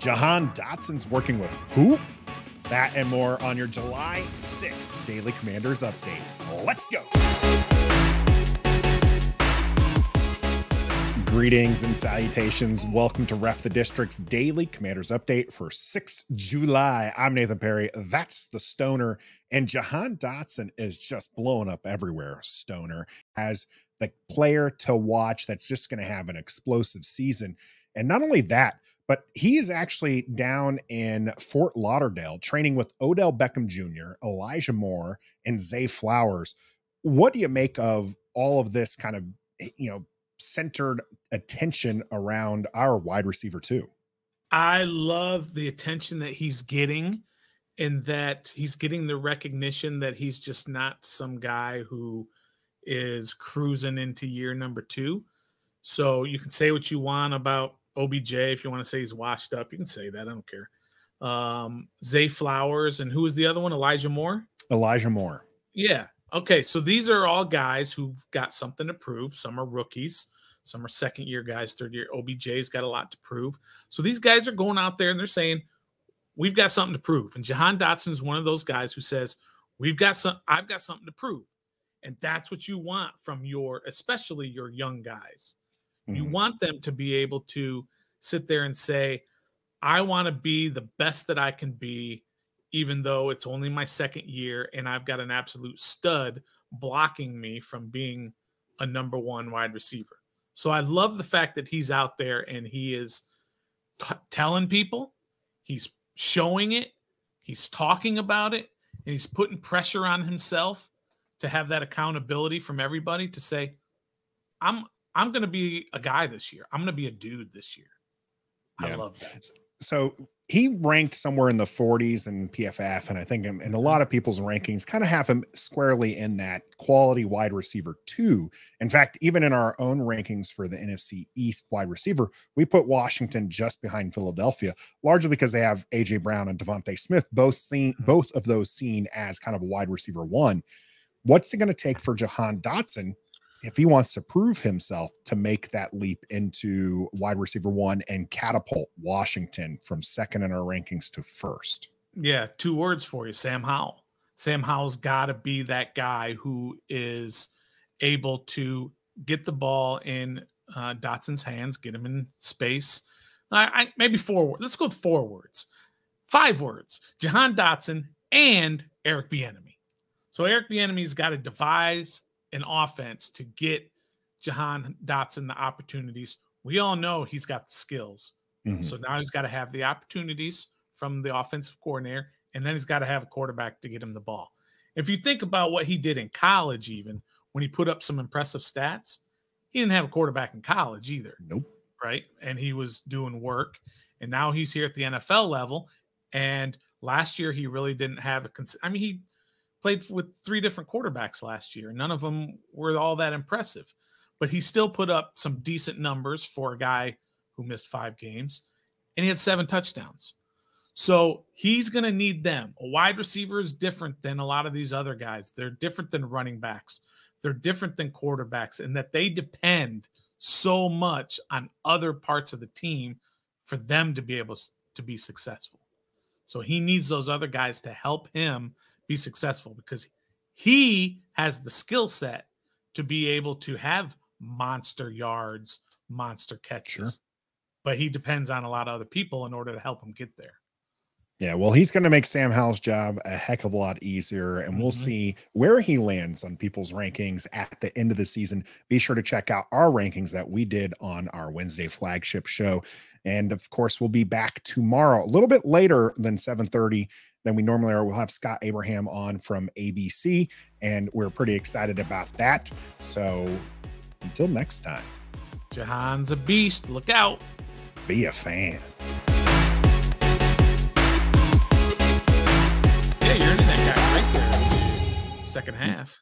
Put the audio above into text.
Jahan Dotson's working with who? That and more on your July 6th Daily Commanders Update. Let's go. Greetings and salutations. Welcome to Ref the District's Daily Commanders Update for 6th July. I'm Nathan Perry. That's the Stoner. And Jahan Dotson is just blowing up everywhere, Stoner, as the player to watch that's just going to have an explosive season. And not only that, but he is actually down in Fort Lauderdale training with Odell Beckham Jr., Elijah Moore, and Zay Flowers. What do you make of all of this kind of, centered attention around our wide receiver too? I love the attention that he's getting, and that he's getting the recognition that he's just not some guy who is cruising into year number 2. So you can say what you want about OBJ. If you want to say he's washed up, you can say that. I don't care. Zay Flowers, and who was the other one? Elijah Moore? Elijah Moore. Yeah. Okay. So these are all guys who've got something to prove. Some are rookies. Some are second-year guys, third-year. OBJ's got a lot to prove. So these guys are going out there and they're saying, we've got something to prove. And Jahan Dotson is one of those guys who says, I've got something to prove. And that's what you want from especially your young guys. You want them to be able to sit there and say, I want to be the best that I can be, even though it's only my second year and I've got an absolute stud blocking me from being a number 1 wide receiver. So I love the fact that he's out there and he is telling people, he's showing it, he's talking about it, and he's putting pressure on himself to have that accountability from everybody to say, I'm going to be a guy this year. I'm going to be a dude this year. I love that. So he ranked somewhere in the 40s in PFF, and I think in a lot of people's rankings kind of have him squarely in that quality wide receiver 2. In fact, even in our own rankings for the NFC East wide receiver, we put Washington just behind Philadelphia, largely because they have A.J. Brown and Devontae Smith, both of those seen as kind of a wide receiver 1. What's it going to take for Jahan Dotson if he wants to prove himself to make that leap into wide receiver 1 and catapult Washington from second in our rankings to first? Yeah, 2 words for you: Sam Howell. Sam Howell's got to be that guy who is able to get the ball in Dotson's hands, get him in space. Maybe 4 words. Let's go with 4 words. 5 words: Jahan Dotson and Eric Bieniemy. So Eric Bieniemy's got to devise an offense to get Jahan Dotson the opportunities. We all know he's got the skills. So now he's got to have the opportunities from the offensive coordinator, and then he's got to have a quarterback to get him the ball. If you think about what he did in college, even when he put up some impressive stats, he didn't have a quarterback in college either. Nope. Right? And he was doing work, and now he's here at the NFL level. And last year he really didn't have he played with 3 different quarterbacks last year. None of them were all that impressive, but he still put up some decent numbers for a guy who missed 5 games, and he had 7 touchdowns. So he's going to need them. A wide receiver is different than a lot of these other guys. They're different than running backs. They're different than quarterbacks, in that they depend so much on other parts of the team for them to be able to be successful. So he needs those other guys to help him be successful, because he has the skill set to be able to have monster yards, monster catches. Sure. But he depends on a lot of other people in order to help him get there. Yeah, well, he's going to make Sam Howell's job a heck of a lot easier, and we'll see where he lands on people's rankings at the end of the season. Be sure to check out our rankings that we did on our Wednesday flagship show. And of course, we'll be back tomorrow, a little bit later than 7:30 than we normally are. We'll have Scott Abraham on from ABC, and we're pretty excited about that. So until next time, Jahan's a beast. Look out. Be a fan. Yeah, you're into that guy right there. Second half.